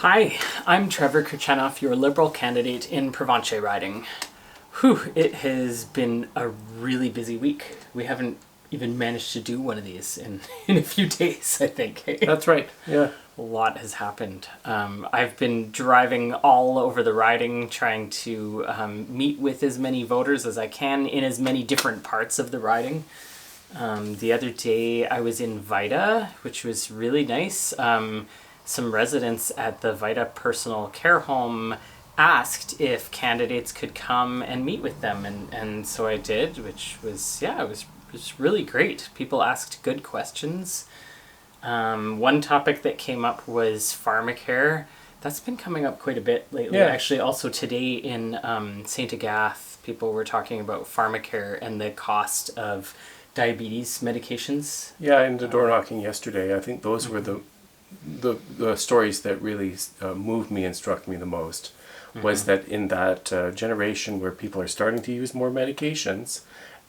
Hi, I'm Trevor Kirczenow, your Liberal candidate in Provencher riding. Whew, it has been a really busy week. We haven't even managed to do one of these in a few days, I think. That's right, yeah. A lot has happened. I've been driving all over the riding, trying to meet with as many voters as I can in as many different parts of the riding. The other day I was in Vida, which was really nice. Some residents at the Vida Personal Care Home asked if candidates could come and meet with them, and so I did, which was, it was really great. People asked good questions. One topic that came up was Pharmacare. That's been coming up quite a bit lately. Yeah. Actually, also today in St. Agathe, people were talking about Pharmacare and the cost of diabetes medications. Yeah, in the door knocking yesterday, I think those were the stories that really moved me and struck me the most. Was that in that generation where people are starting to use more medications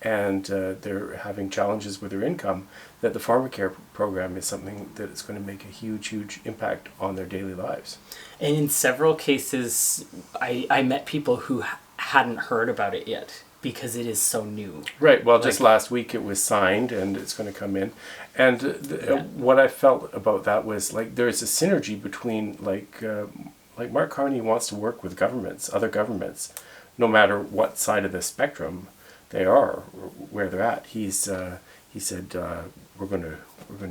and they're having challenges with their income, that the Pharmacare program is something that is going to make a huge, huge impact on their daily lives. And in several cases, I met people who hadn't heard about it yet because it is so new. Right, well, just last week it was signed and it's going to come in. And what I felt about that was, there's a synergy between, Mark Carney wants to work with governments, other governments, no matter what side of the spectrum they are, where they're at. He said, we're going to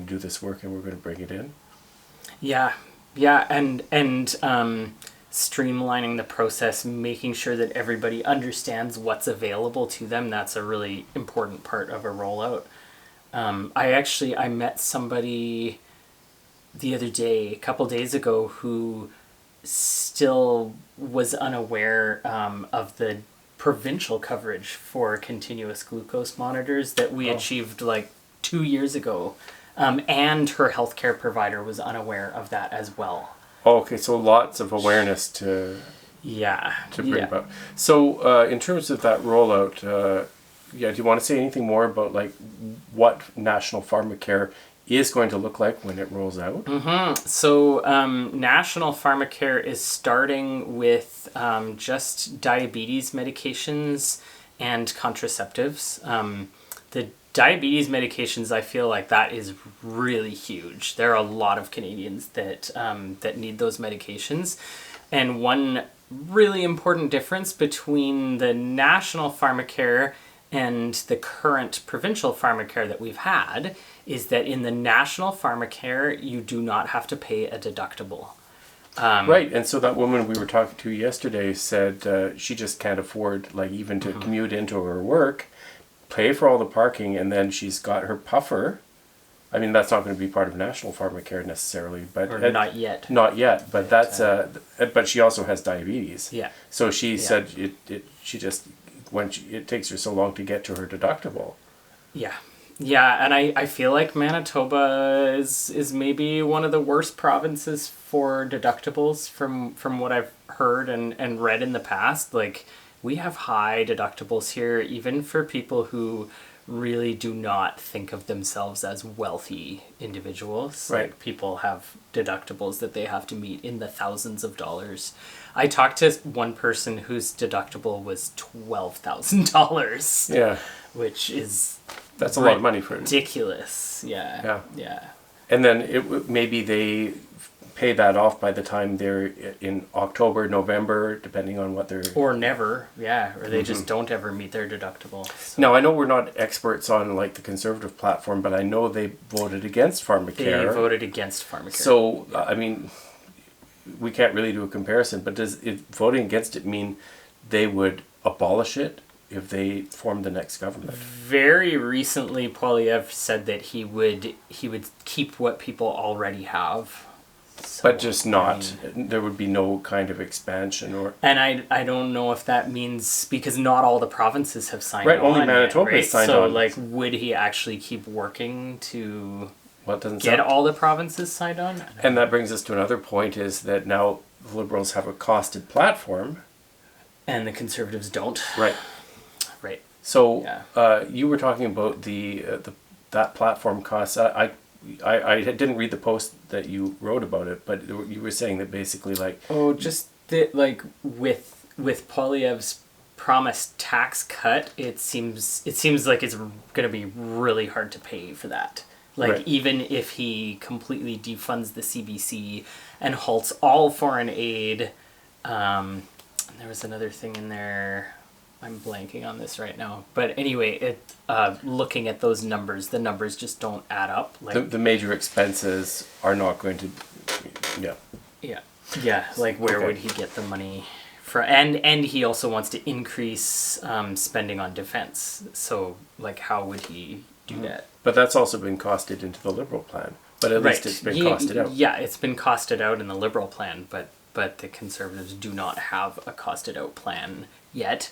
do this work and we're going to bring it in. Yeah, and streamlining the process, making sure that everybody understands what's available to them. That's a really important part of a rollout. I met somebody the other day, a couple days ago, who still was unaware of the provincial coverage for continuous glucose monitors that we achieved 2 years ago. And her healthcare provider was unaware of that as well. Oh, okay, so lots of awareness to bring about. So in terms of that rollout, do you want to say anything more about what National Pharmacare is going to look like when it rolls out? So National Pharmacare is starting with just diabetes medications and contraceptives. The diabetes medications, I feel like that is really huge. There are a lot of Canadians that need those medications. And one really important difference between the National Pharmacare and the current provincial Pharmacare that we've had is that in the National Pharmacare, you do not have to pay a deductible. Right, and so that woman we were talking to yesterday said she just can't afford even to commute into her work, pay for all the parking, and then she's got her puffer. I mean, that's not going to be part of National Pharmacare necessarily, but not yet. Not yet, but that's but she also has diabetes. Yeah. So she said it takes her so long to get to her deductible. Yeah, and I feel like Manitoba is maybe one of the worst provinces for deductibles from what I've heard and read in the past. We have high deductibles here, even for people who really do not think of themselves as wealthy individuals. Right. People have deductibles that they have to meet in the thousands of dollars. I talked to one person whose deductible was $12,000. Yeah. Which is... That's a lot of money for it. Ridiculous. Yeah. And then maybe they pay that off by the time they're in October, November, depending on what they're... Or never, or they just don't ever meet their deductible. So. Now, I know we're not experts on the Conservative platform, but I know they voted against Pharmacare. They voted against Pharmacare. So, I mean, we can't really do a comparison, but does voting against it mean they would abolish it if they formed the next government? Very recently, Poilievre said that he would keep what people already have. So, but just not, there would be no kind of expansion or... And I don't know if that means, because not all the provinces have signed on. Right, only Manitoba has signed on. So, would he actually keep working to doesn't get all the provinces signed on? And that brings us to another point, is that now the Liberals have a costed platform. And the Conservatives don't. Right. Right. So, you were talking about that platform costs. I didn't read the post that you wrote about it, but you were saying that basically like... Oh, just that, like, with Poilievre's promised tax cut, it seems like it's going to be really hard to pay for that. Like, Right. even if he completely defunds the CBC and halts all foreign aid, and there was another thing in there, I'm blanking on this right now. But anyway, looking at those numbers, the numbers just don't add up. Like The major expenses are not going to... Yeah. Yeah, like where Okay. would he get the money for? And he also wants to increase spending on defense. So, like, how would he do that? But that's also been costed into the Liberal plan. But at least it's been costed out. Yeah, it's been costed out in the Liberal plan, but the Conservatives do not have a costed out plan yet.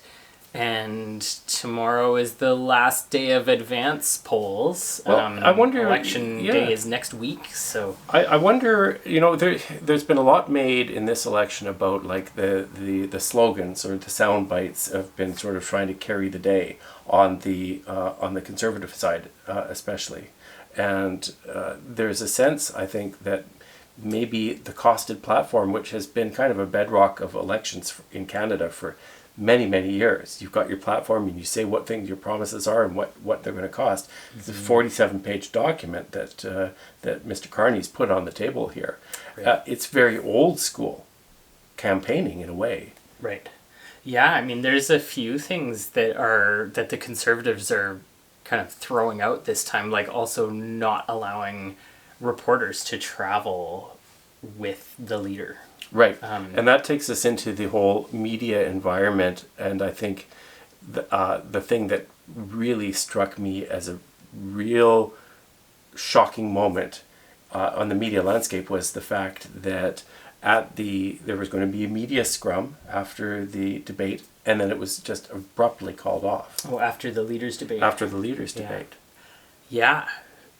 And tomorrow is the last day of advance polls. Well, I wonder... Election day is next week, so... I wonder, there's been a lot made in this election about like the slogans or the sound bites have been sort of trying to carry the day on the Conservative side, especially. And there's a sense, I think, that maybe the costed platform, which has been kind of a bedrock of elections in Canada for many, many years. You've got your platform and you say what things your promises are and what they're going to cost. It's a 47-page document that Mr. Carney's put on the table here. Right. It's very old school campaigning in a way. Right. Yeah, I mean, there's a few things that the Conservatives are kind of throwing out this time, like also not allowing reporters to travel with the leader. Right. And that takes us into the whole media environment. And I think the thing that really struck me as a real shocking moment on the media landscape was the fact that there was going to be a media scrum after the debate, and then it was just abruptly called off. Oh, after the leaders' debate. After the leaders' debate. Yeah.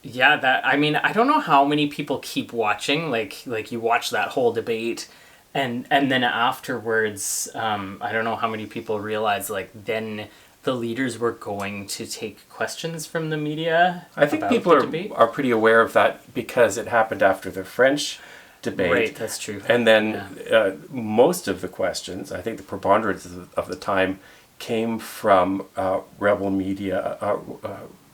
Yeah, I mean, I don't know how many people keep watching, like you watch that whole debate, and then afterwards, I don't know how many people realize, like, then the leaders were going to take questions from the media. I think people are pretty aware of that because it happened after the French debate. Right, that's true. And then most of the questions, I think the preponderance of the time, came from Rebel media,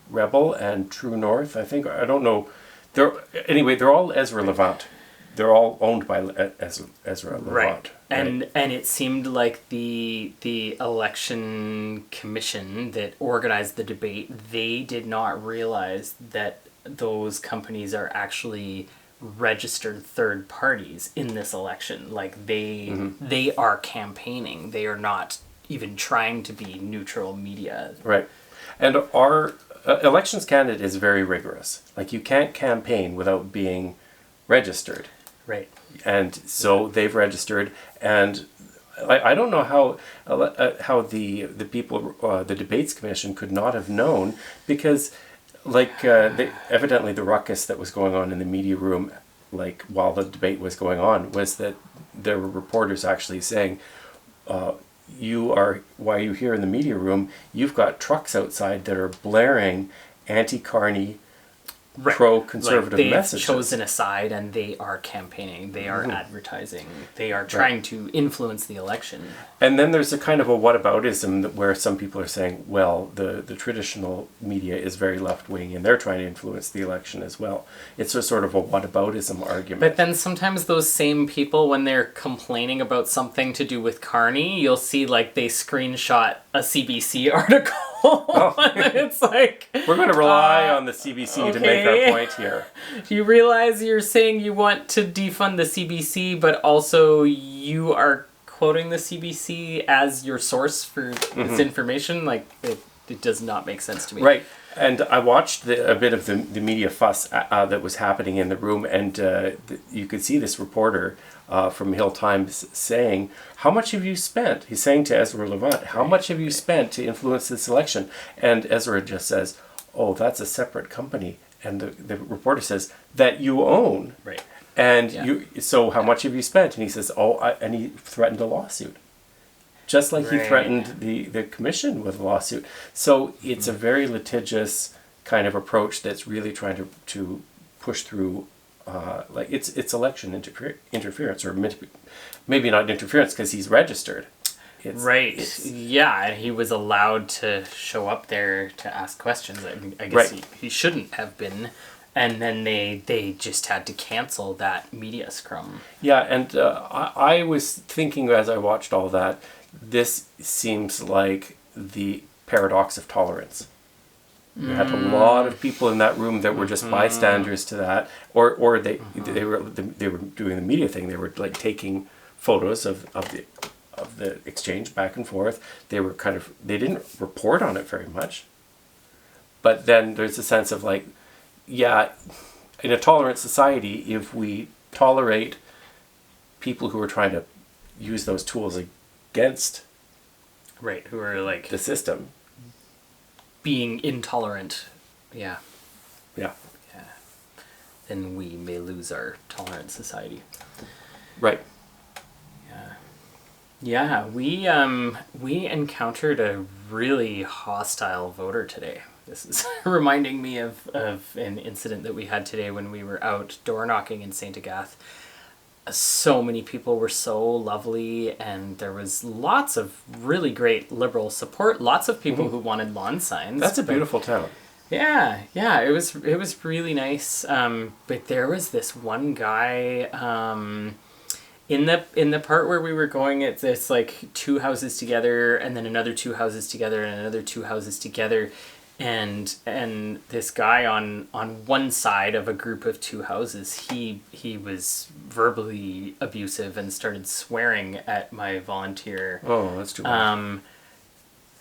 Rebel and True North, I think. I don't know. They're all Ezra Levant. They're all owned by Ezra Levant. Right. And it seemed like the election commission that organized the debate, they did not realize that those companies are actually registered third parties in this election. Like they are campaigning. They are not even trying to be neutral media. Right. And our Elections Canada is very rigorous. Like, you can't campaign without being registered. Right. And so they've registered, and I don't know how the people, the Debates Commission could not have known, because evidently the ruckus that was going on in the media room, like while the debate was going on, was that there were reporters actually saying, why are you here in the media room? You've got trucks outside that are blaring anti-Carney, pro-conservative messages. They've chosen a side and they are campaigning. They are advertising. They are trying to influence the election. And then there's a kind of a whataboutism where some people are saying, well, the traditional media is very left-wing and they're trying to influence the election as well. It's a sort of a whataboutism argument. But then sometimes those same people, when they're complaining about something to do with Carney, you'll see like they screenshot a CBC article. It's like, we're going to rely on the CBC to make our point here. You realize you're saying you want to defund the CBC, but also you are quoting the CBC as your source for this information? Like, it does not make sense to me. Right. And I watched a bit of the media fuss that was happening in the room, and you could see this reporter from Hill Times saying, how much have you spent? He's saying to Ezra Levant, how much have you spent to influence this election? And Ezra just says, oh, that's a separate company. And the reporter says, that you own. Right. And so how much have you spent? And he says, and he threatened a lawsuit. Just like he threatened the commission with a lawsuit. So it's a very litigious kind of approach that's really trying to push through, like it's election interference, or maybe not interference because he's registered. Yeah, and he was allowed to show up there to ask questions. I guess he shouldn't have been. And then they just had to cancel that media scrum. Yeah, and I was thinking as I watched all that, this seems like the paradox of tolerance. You had a lot of people in that room that were just bystanders to that, or they were doing the media thing. They were like taking photos of the exchange back and forth. They didn't report on it very much. But then there's a sense of like, yeah, in a tolerant society, if we tolerate people who are trying to use those tools against who are like the system, being intolerant, yeah, then we may lose our tolerant society. Right. Yeah, we encountered a really hostile voter today. This is reminding me of an incident that we had today when we were out door knocking in St. Agathe. So many people were so lovely, and there was lots of really great Liberal support. Lots of people who wanted lawn signs. That's a beautiful town. Yeah, it was really nice. But there was this one guy in the part where we were going. It's like two houses together, and then another two houses together, and another two houses together. And this guy on one side of a group of two houses, he was verbally abusive and started swearing at my volunteer. Oh, that's too bad.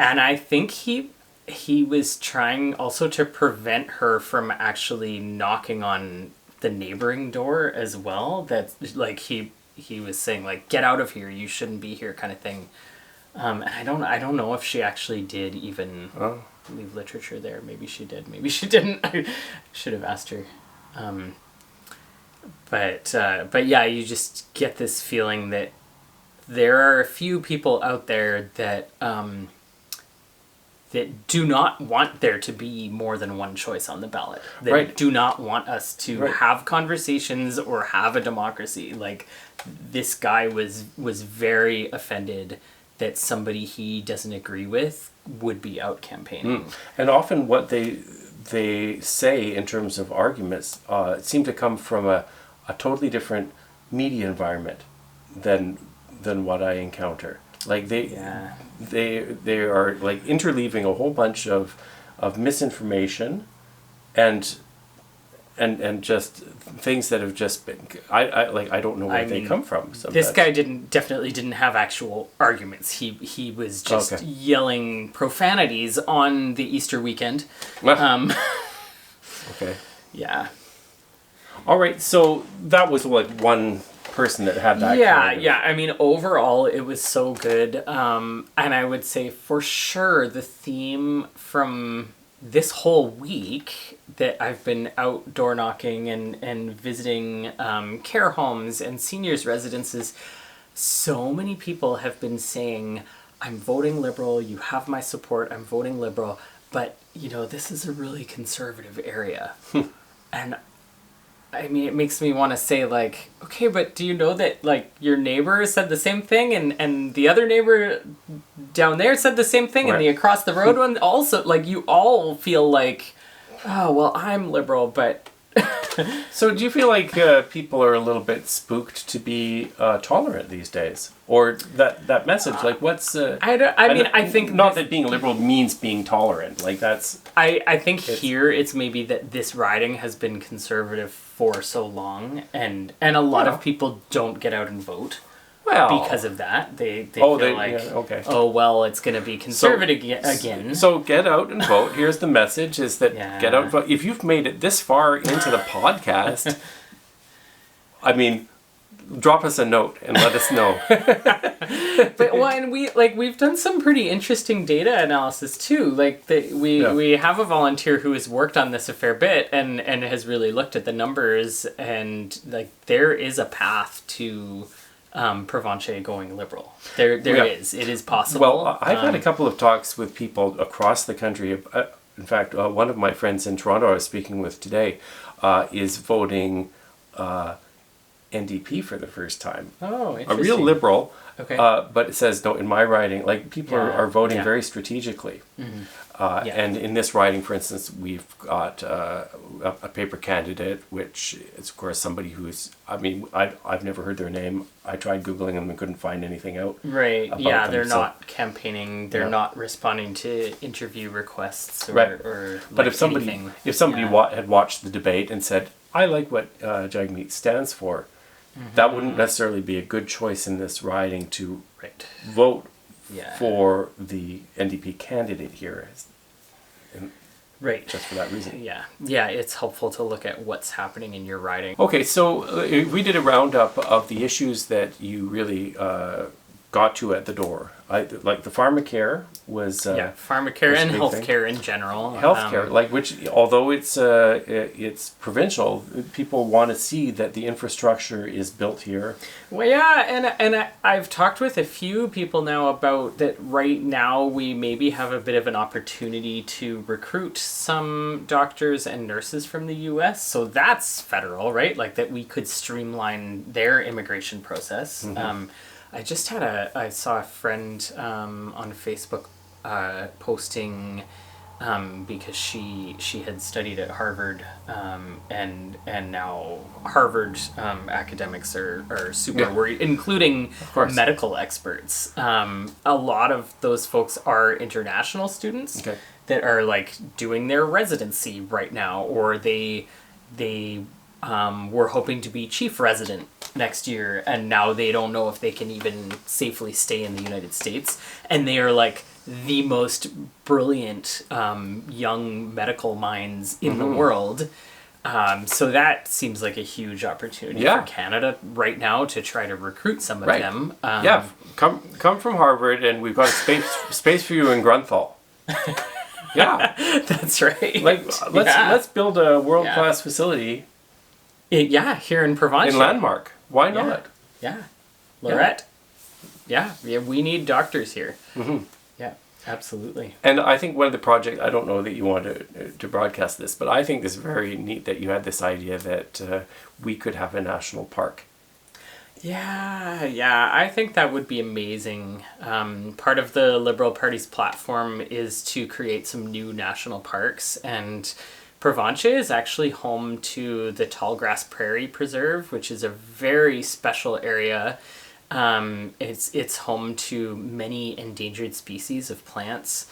And I think he was trying also to prevent her from actually knocking on the neighboring door as well. That like he was saying like, get out of here, you shouldn't be here, kind of thing. And I don't know if she actually did even leave literature there. Maybe she did. Maybe she didn't. I should have asked her. But yeah, you just get this feeling that there are a few people out there that that do not want there to be more than one choice on the ballot. That do not want us to have conversations or have a democracy. Like, this guy was very offended that somebody he doesn't agree with would be out campaigning. And often what they say in terms of arguments seem to come from a totally different media environment than what I encounter. Like they are like interleaving a whole bunch of misinformation and just things that have just been I don't know where they come from. Sometimes. This guy definitely didn't have actual arguments. He was just yelling profanities on the Easter weekend. Okay. Yeah. All right. So that was like one person that had that. Yeah. I mean, overall, it was so good. And I would say for sure the theme from this whole week that I've been outdoor knocking and visiting care homes and seniors' residences, so many people have been saying, I'm voting Liberal, you have my support, I'm voting Liberal, but, this is a really conservative area. And, I mean, it makes me want to say, like, okay, but do you know that, like, your neighbor said the same thing, and the other neighbor down there said the same thing, and the across the road one also, like, you all feel like, oh, well, I'm Liberal, but... So do you feel like people are a little bit spooked to be tolerant these days? Or that message, like, what's... I think... Not that being Liberal means being tolerant, like, that's... I think here it's maybe that this riding has been conservative for so long, and a lot of people don't get out and vote. Well, because of that, they feel like, oh, well, it's going to be conservative again. So get out and vote. Here's the message, is that get out and vote. If you've made it this far into the podcast, I mean, drop us a note and let us know. But and we've done some pretty interesting data analysis too. Like we have a volunteer who has worked on this a fair bit and has really looked at the numbers, and like there is a path to Provencher going Liberal. There is. It is possible. Well, I've had a couple of talks with people across the country. In fact, one of my friends in Toronto I was speaking with today, is voting NDP for the first time. Oh, A interesting. real liberal. Okay. But it says, no, in my riding, like people are voting Yeah. very strategically. Yeah. And in this riding, for instance, we've got a paper candidate, which is, of course, somebody who's, I mean, I've never heard their name. I tried Googling them and couldn't find anything out. Right. about Yeah, them, they're so- not campaigning. They're Yeah. not responding to interview requests or, Right. or But like if somebody anything. had watched the debate and said, I like what Jagmeet stands for, that wouldn't necessarily be a good choice in this riding to Right. vote Yeah. for the NDP candidate here, Right. just for that reason. Yeah. Yeah, it's helpful to look at what's happening in your riding. Okay, so we did a roundup of the issues that you really got to at the door. Like the Pharmacare was Yeah, pharmacare was a and big thing. healthcare in general. Healthcare, which although it's provincial, people want to see that the infrastructure is built here. Well, yeah, and I've talked with a few people now about that. Right now, we maybe have a bit of an opportunity to recruit some doctors and nurses from the U.S. So that's federal, right? Like that we could streamline their immigration process. I just I saw a friend on Facebook posting because she had studied at Harvard and now Harvard academics are super Yeah. worried, including course. medical experts. A lot of those folks are international students Okay. that are like doing their residency right now, or they were hoping to be chief resident next year, and now they don't know if they can even safely stay in the United States. And they are like the most brilliant young medical minds in the world. So that seems like a huge opportunity Yeah. for Canada right now to try to recruit some of Right. them. Yeah, come from Harvard, and we've got a space for you in Grunthal. Yeah, That's right. like let's build a world class facility here in Provencher. in Landmark. Why Yeah. not? Yeah. Lorette. Yeah, we need doctors here. Yeah, absolutely. And I think one of the projects, I don't know that you want to broadcast this, but I think it's very neat that you had this idea that we could have a national park. Yeah, I think that would be amazing. Part of the Liberal Party's platform is to create some new national parks, and Provencher is actually home to the Tallgrass Prairie Preserve, which is a very special area. It's home to many endangered species of plants.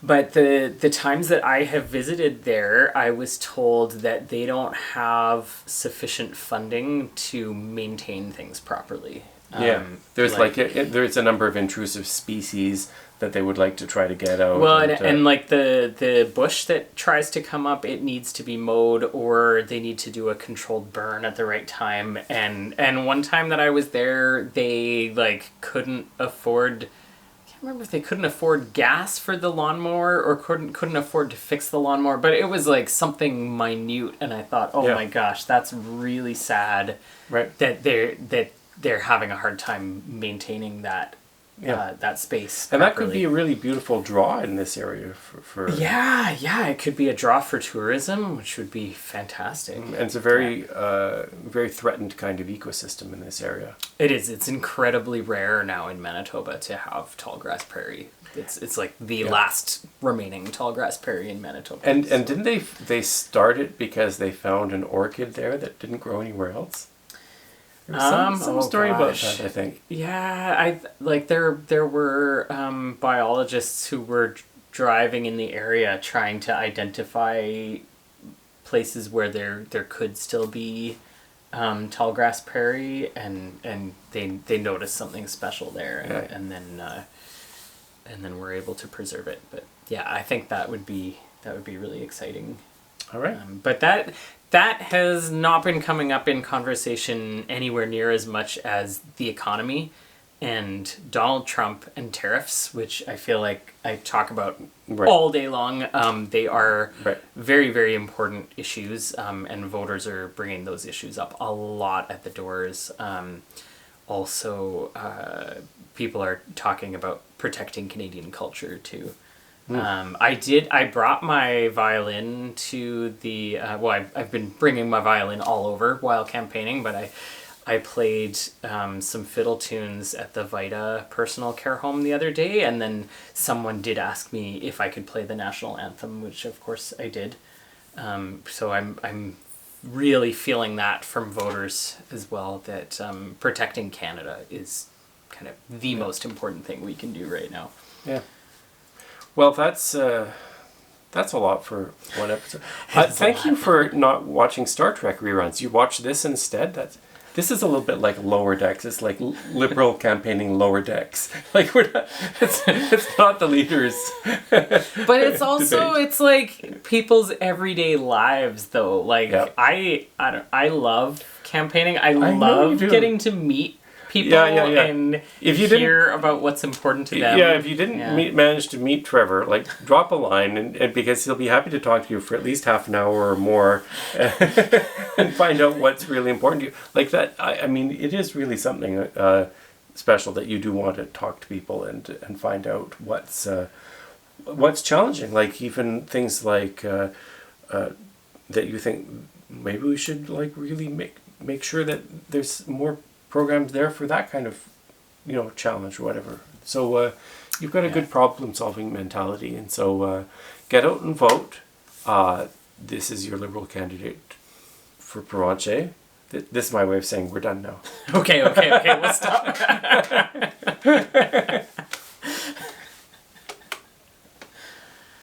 But the times that I have visited there, I was told that they don't have sufficient funding to maintain things properly. There's there's a number of intrusive species that they would like to try to get out. Well, and like the bush that tries to come up, it needs to be mowed, or they need to do a controlled burn at the right time. And one time that I was there, they like couldn't afford. I can't remember if they couldn't afford gas for the lawnmower or couldn't afford to fix the lawnmower, but it was like something minute, and I thought, oh my gosh, that's really sad. Right. That they're having a hard time maintaining that. That space. And that could properly. be a really beautiful draw in this area for Yeah, it could be a draw for tourism, which would be fantastic. And it's a very very threatened kind of ecosystem in this area. It is. It's incredibly rare now in Manitoba to have tallgrass prairie. It's like the last remaining tallgrass prairie in Manitoba. And didn't they start it because they found an orchid there that didn't grow anywhere else? There was some story about that, I think. Yeah, there were biologists who were driving in the area trying to identify places where there could still be tallgrass prairie, and they noticed something special there, and then were able to preserve it. But yeah, I think that would be really exciting. All right. But that has not been coming up in conversation anywhere near as much as the economy and Donald Trump and tariffs, which I feel like I talk about all day long. They are very, very important issues, and voters are bringing those issues up a lot at the doors. Also, people are talking about protecting Canadian culture too. I brought my violin to the, I've been bringing my violin all over while campaigning, but I played some fiddle tunes at the Vita personal care home the other day, and then someone did ask me if I could play the national anthem, which of course I did. So I'm really feeling that from voters as well, that protecting Canada is kind of the most important thing we can do right now. Yeah. Well, that's a lot for one episode. Thank you for not watching Star Trek reruns. You watch this instead? This is a little bit like Lower Decks. It's like liberal campaigning Lower Decks. Like it's not the leaders. But it's also it's like people's everyday lives though. Like Yep. I love campaigning. I love getting to meet people and if you hear about what's important to them. Yeah, if you didn't manage to meet Trevor, like drop a line and because he'll be happy to talk to you for at least half an hour or more and find out what's really important to you. Like that, I mean, it is really something special that you do want to talk to people and find out what's challenging. Like even things like that you think maybe we should like really make sure that there's more programs there for that kind of, challenge or whatever. So you've got a good problem-solving mentality, and so get out and vote. This is your Liberal candidate for Provencher. This is my way of saying we're done now. Okay, we'll stop.